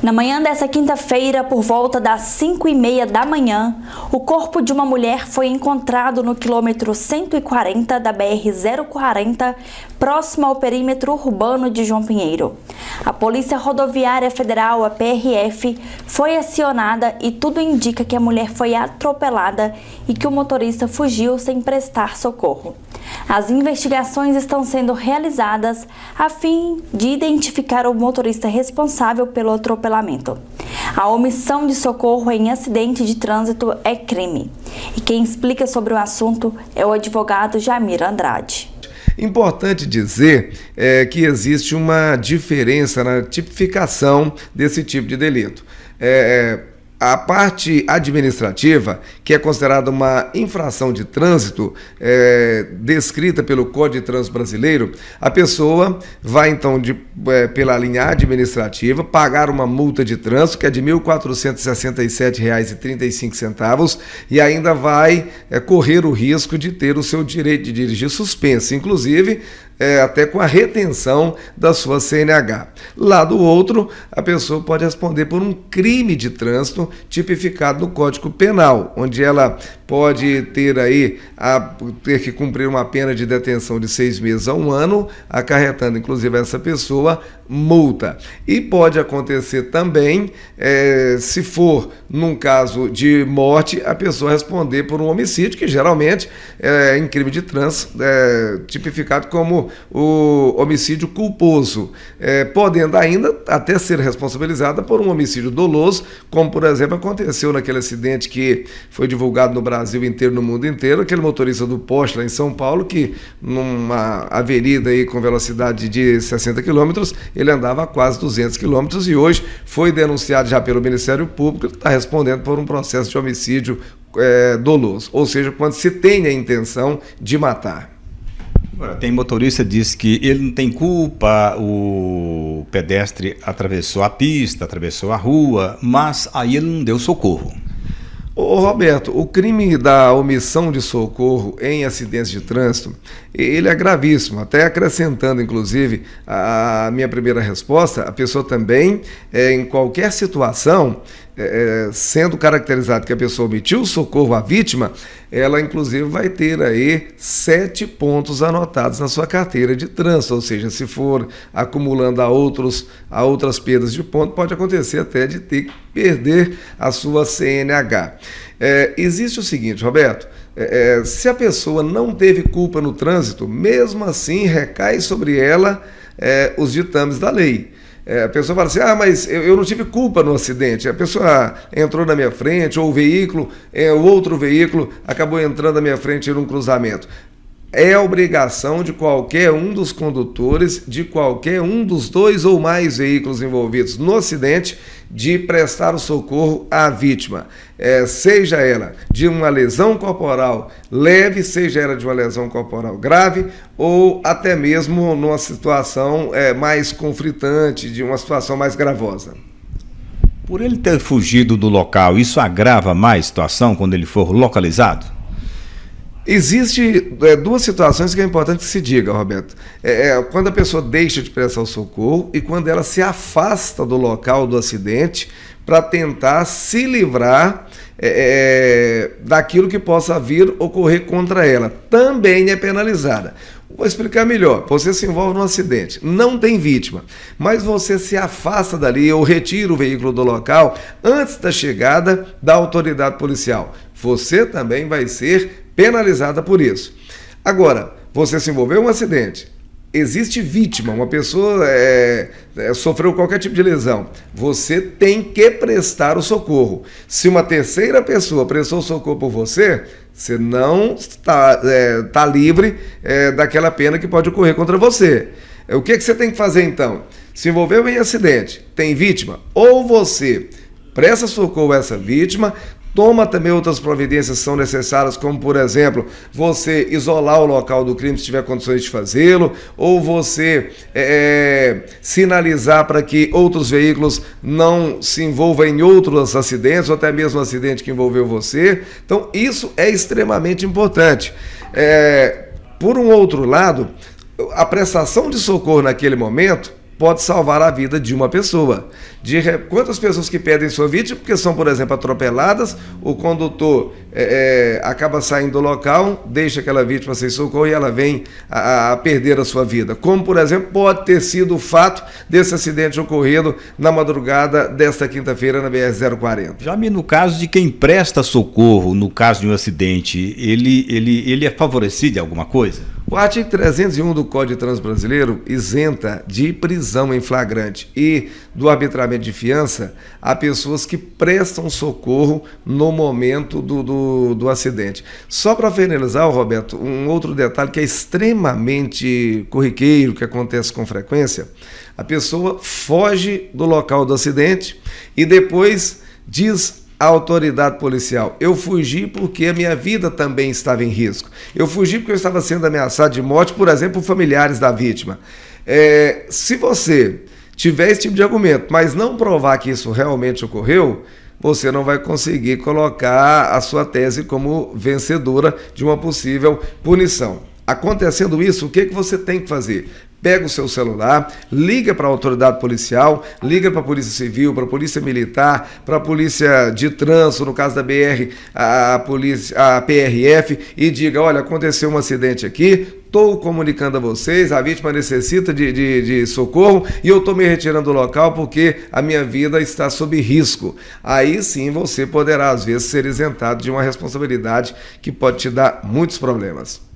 Na manhã dessa quinta-feira, por volta das 5h30 da manhã, o corpo de uma mulher foi encontrado no quilômetro 140 da BR-040, próximo ao perímetro urbano de João Pinheiro. A Polícia Rodoviária Federal, a PRF, foi acionada e tudo indica que a mulher foi atropelada e que o motorista fugiu sem prestar socorro. As investigações estão sendo realizadas a fim de identificar o motorista responsável pelo atropelamento. A omissão de socorro em acidente de trânsito é crime. E quem explica sobre o assunto é o advogado Jamir Andrade. Importante dizer que existe uma diferença na tipificação desse tipo de delito. A parte administrativa, que é considerada uma infração de trânsito, descrita pelo Código de Trânsito Brasileiro, a pessoa vai então pela linha administrativa pagar uma multa de trânsito que é de R$ 1.467,35 e ainda vai correr o risco de ter o seu direito de dirigir suspenso, inclusive até com a retenção da sua CNH. Lá do outro, a pessoa pode responder por um crime de trânsito tipificado no Código Penal, onde ela pode ter ter que cumprir uma pena de detenção de 6 meses a 1 ano, acarretando inclusive essa pessoa multa. E pode acontecer também, se for num caso de morte, a pessoa responder por um homicídio, que geralmente é em crime de trânsito, tipificado como o homicídio culposo, podendo ainda até ser responsabilizada por um homicídio doloso, como por exemplo aconteceu naquele acidente que foi divulgado no Brasil inteiro, no mundo inteiro, aquele motorista do Porsche lá em São Paulo, que numa avenida aí com velocidade de 60 km, ele andava a quase 200 km e hoje foi denunciado já pelo Ministério Público, está respondendo por um processo de homicídio doloso, ou seja, quando se tem a intenção de matar. Agora, tem motorista que diz que ele não tem culpa, o pedestre atravessou a pista, atravessou a rua, mas aí ele não deu socorro. Ô Roberto, o crime da omissão de socorro em acidentes de trânsito, ele é gravíssimo, até acrescentando inclusive a minha primeira resposta, a pessoa também, em qualquer situação, sendo caracterizado que a pessoa omitiu o socorro à vítima, ela inclusive vai ter aí 7 pontos anotados na sua carteira de trânsito, ou seja, se for acumulando a outras perdas de ponto, pode acontecer até de ter que perder a sua CNH. Existe o seguinte, Roberto, se a pessoa não teve culpa no trânsito, mesmo assim recai sobre ela os ditames da lei. A pessoa fala assim, mas eu não tive culpa no acidente, a pessoa entrou na minha frente, ou o outro veículo acabou entrando na minha frente num cruzamento. É obrigação de qualquer um dos condutores, de qualquer um dos 2 ou mais veículos envolvidos no acidente, de prestar o socorro à vítima, seja ela de uma lesão corporal leve, seja ela de uma lesão corporal grave, ou até mesmo numa situação mais conflitante, de uma situação mais gravosa. Por ele ter fugido do local, isso agrava mais a situação quando ele for localizado? Existe 2 situações que é importante que se diga, Roberto. Quando a pessoa deixa de prestar o socorro e quando ela se afasta do local do acidente para tentar se livrar daquilo que possa vir ocorrer contra ela. Também é penalizada. Vou explicar melhor. Você se envolve num acidente, não tem vítima, mas você se afasta dali ou retira o veículo do local antes da chegada da autoridade policial. Você também vai ser penalizada por isso. Agora, você se envolveu em um acidente, existe vítima, uma pessoa sofreu qualquer tipo de lesão, você tem que prestar o socorro. Se uma terceira pessoa prestou socorro por você, você não está livre daquela pena que pode ocorrer contra você. O que você tem que fazer então? Se envolveu em acidente, tem vítima, ou você presta socorro a essa vítima, toma também outras providências que são necessárias, como, por exemplo, você isolar o local do crime se tiver condições de fazê-lo, ou você sinalizar para que outros veículos não se envolvam em outros acidentes, ou até mesmo um acidente que envolveu você. Então, isso é extremamente importante. Por um outro lado, a prestação de socorro naquele momento pode salvar a vida de uma pessoa. Quantas pessoas que perdem sua vítima porque são, por exemplo, atropeladas, o condutor acaba saindo do local, deixa aquela vítima sem socorro e ela vem a perder a sua vida. Como, por exemplo, pode ter sido o fato desse acidente ocorrido na madrugada desta quinta-feira na BR-040. Já no caso de quem presta socorro, no caso de um acidente, ele é favorecido de alguma coisa? O artigo 301 do Código de Trânsito Brasileiro isenta de prisão em flagrante e do arbitramento de fiança a pessoas que prestam socorro no momento do acidente. Só para finalizar, Roberto, um outro detalhe que é extremamente corriqueiro, que acontece com frequência: a pessoa foge do local do acidente e depois diz a autoridade policial: eu fugi porque a minha vida também estava em risco. Eu fugi porque eu estava sendo ameaçado de morte, por exemplo, por familiares da vítima. Se você tiver esse tipo de argumento, mas não provar que isso realmente ocorreu, você não vai conseguir colocar a sua tese como vencedora de uma possível punição. Acontecendo isso, o que você tem que fazer? Pega o seu celular, liga para a autoridade policial, liga para a Polícia Civil, para a Polícia Militar, para a Polícia de Trânsito, no caso da BR, a PRF, e diga: olha, aconteceu um acidente aqui, estou comunicando a vocês, a vítima necessita de socorro e eu estou me retirando do local porque a minha vida está sob risco. Aí sim você poderá, às vezes, ser isentado de uma responsabilidade que pode te dar muitos problemas.